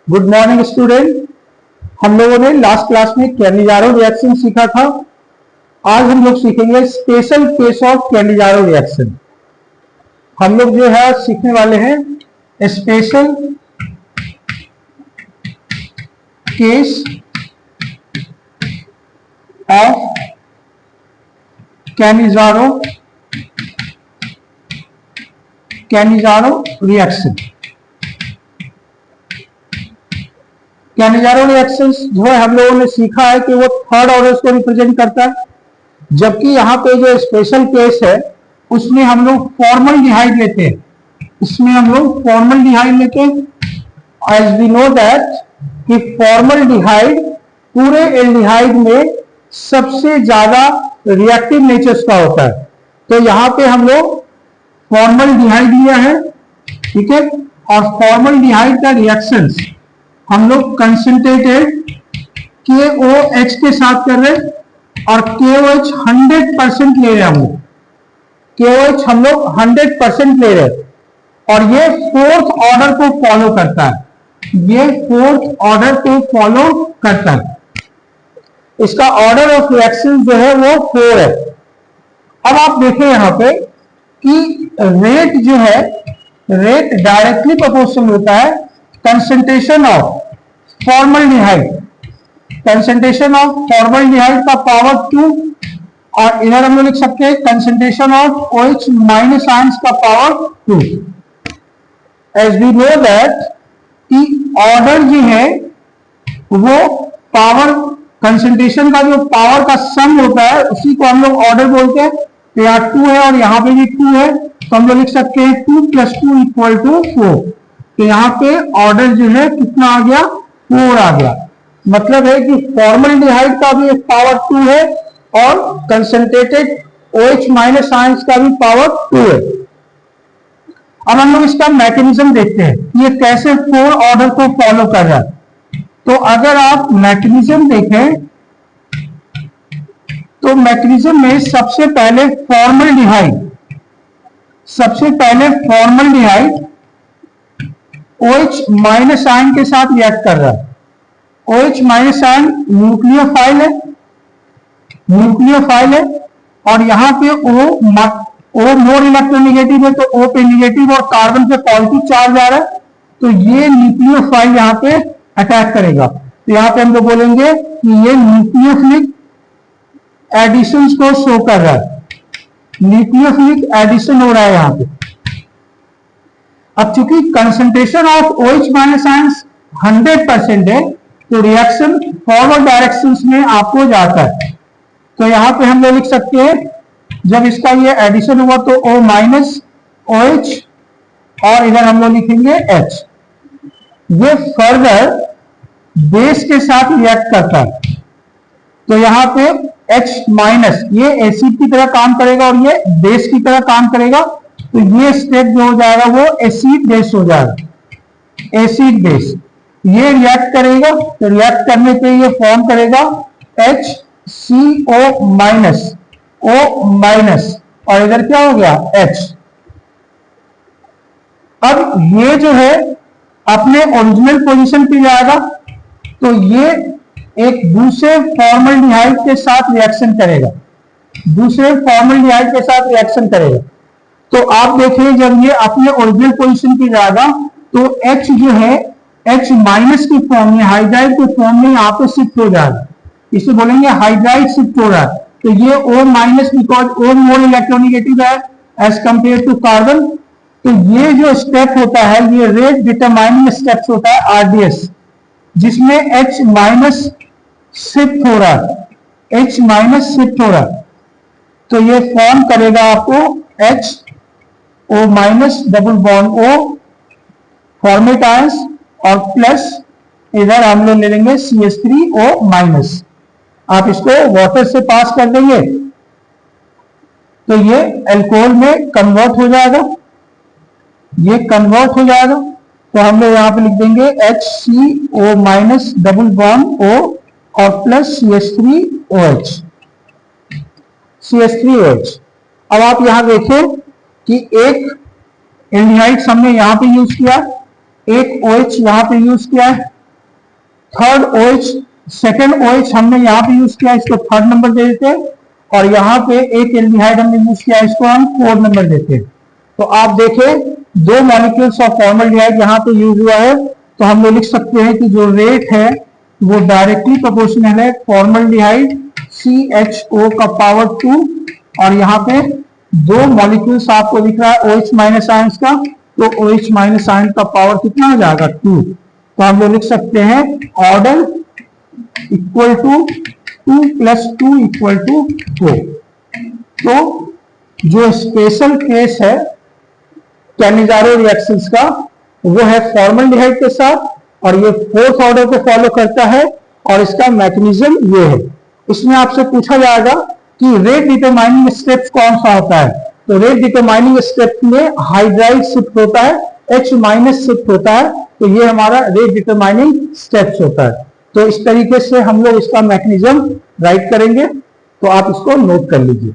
Good morning student. हम लोगों ने लास्ट क्लास में कैनिजारो रिएक्शन सीखा था। आज हम लोग सीखेंगे special case of Cannizzaro reaction. हम लोग जो है सीखने वाले हैं special case of Cannizzaro reaction. Cannizzaro reactions जो है हम लोगों ने सीखा है कि वो थर्ड ऑर्डर को रिप्रेजेंट करता है, जबकि यहाँ पे जो स्पेशल केस है उसमें हम लोग फॉर्मल्डिहाइड लेते हैं। इसमें हम लोग फॉर्मल्डिहाइड लेते हैं। एज वी नो दैट कि फॉर्मल्डिहाइड पूरे एल्डिहाइड में सबसे ज्यादा रिएक्टिव नेचर्स का होता है। तो यहाँ पे हम लोग फॉर्मल्डिहाइड लिया है, ठीक है। और फॉर्मल्डिहाइड का रिएक्शंस हम लोग कंसंट्रेटेड KOH के साथ कर रहे हैं और KOH 100% ले रहे हैं। हम लोग KOH हम लोग 100% ले रहे हैं और ये फोर्थ ऑर्डर को फॉलो करता है। ये फोर्थ ऑर्डर को फॉलो करता है। इसका ऑर्डर ऑफ रिएक्शन जो है वो 4 है। अब आप देखें यहां पे कि रेट जो है, रेट डायरेक्टली प्रोपोर्शनल होता है concentration of formaldehyde. Concentration of formaldehyde का पावर 2 और इधर हम लोग लिख सकते हैं concentration of OH minus ions का power 2। As we know that कि ऑर्डर जो है वो पावर, कंसंट्रेशन का जो पावर का सम होता है उसी को हम लोग ऑर्डर बोलते हैं। तो यहाँ 2 है और यहाँ पे भी 2 है, तो हम लोग लिख सकते हैं 2 + 2 = 4। तो यहाँ पे ऑर्डर जो है कितना आ गया, 4 आ गया। मतलब है कि फॉर्मल्डिहाइड का भी एक पावर 2 है और कंसंट्रेटेड OH माइनस आयंस का भी पावर 2 है। अब हम लोग इसका मैकेनिज्म देखते हैं कि ये कैसे 4 ऑर्डर को फॉलो कर रहा है। तो अगर आप मैकेनिज्म देखें तो मैकेनिज्म में सबसे पहले फॉर्मल्डिहाइड OH माइनस आयन के साथ रिएक्ट कर रहा है। OH माइनस आयन न्यूक्लियोफाइल है और यहाँ पे O मोर इलेक्ट्रोनेगेटिव है, तो O पे निगेटिव और कार्बन पे पॉजिटिव चार्ज आ रहा है, तो ये न्यूक्लियोफाइल यहाँ पे अटैक करेगा। तो यहाँ पे हम लोग बोलेंगे कि ये न्यूक्लियोफिलिक एडिशन को शो कर रहा है। न्यूक्लियोफिलिक एडिशन हो रहा है यहाँ पे। अब चूंकि concentration of OH minus ions 100% है तो रिएक्शन फॉरवर्ड डायरेक्शन में आपको जाता है। तो यहां पे हम लोग लिख सकते हैं जब इसका ये एडिशन हुआ तो O माइनस OH और इधर हम लोग लिखेंगे H। ये फर्दर बेस के साथ रिएक्ट करता है। तो यहाँ पे H माइनस ये एसिड की तरह काम करेगा और ये बेस की तरह काम करेगा। तो ये स्टेप जो हो जाएगा वो एसिड बेस हो जाएगा। एसिड बेस ये रिएक्ट करेगा, तो रिएक्ट करने पे ये फॉर्म करेगा HCO माइनस, O माइनस और इधर क्या हो गया H। अब ये जो है अपने ओरिजिनल पोजीशन पे जाएगा, तो ये एक दूसरे फॉर्मल्डिहाइड के साथ रिएक्शन करेगा। तो आप देखिए जब ये अपने ओरिजिनल पोजीशन पे जाएगा तो H जो है H माइनस की फॉर्म में, हाइड्राइड के फॉर्म में यहाँ पे शिफ्ट हो जाएगा। इसे बोलेंगे हाइड्राइड शिफ्ट हो रहा है। तो ये O minus because O more electronegative है एज कंपेयर टू कार्बन। तो ये जो स्टेप होता है ये रेट डिटरमाइनिंग स्टेप्स होता है RDS, जिसमें H माइनस शिफ्ट हो रहा है। तो ये फॉर्म करेगा आपको HO minus double bond O format ions और प्लस इधर हम लोग ले लेंगे CH3O माइनस। आप इसको वाटर से पास कर देंगे तो ये अल्कोहल में कन्वर्ट हो जाएगा। तो हम लोग यहाँ पे लिख देंगे HCO minus double bond O और प्लस CH3OH। अब आप यहां देखें कि एक एल्डिहाइड हमने यहां पे यूज किया, एक OH यहां पे यूज किया है थर्ड OH, सेकेंड OH हमने यहाँ पे यूज किया, इसको थर्ड नंबर दे देते हैं, और यहाँ पे एक एल्डिहाइड हमने यूज किया, इसको हम फोर्थ नंबर देते हैं। तो आप देखें दो मॉलिक्यूल्स ऑफ फॉर्मल्डिहाइड यहाँ पे यूज हुआ है, तो हम लोग लिख सकते हैं कि जो रेट है वो डायरेक्टली प्रोपोर्शनल है फॉर्मल्डिहाइड CHO का पावर 2, और यहाँ पे दो मॉलिक्यूल्स आपको दिख रहा है OH माइनस आयंस का, तो OH माइनस आयन का पावर कितना हो जाएगा 2। तो हम लोग लिख सकते हैं ऑर्डर इक्वल टू 2 + 2 = 4। तो जो स्पेशल केस है कैनिजारो रिएक्शंस का वो है फॉर्मल्डिहाइड के साथ, और ये फोर्थ ऑर्डर को फॉलो करता है, और इसका मैकेनिज्म ये है। इसमें आपसे पूछा जाएगा कि रेट डिटरमाइनिंग स्टेप्स कौन सा होता है, तो रेट डिटरमाइनिंग स्टेप में हाइड्राइड शिफ्ट होता है, H माइनस शिफ्ट होता है, तो ये हमारा रेट डिटरमाइनिंग स्टेप्स होता है। तो इस तरीके से हम लोग इसका मैकेनिज्म राइट करेंगे, तो आप इसको नोट कर लीजिए।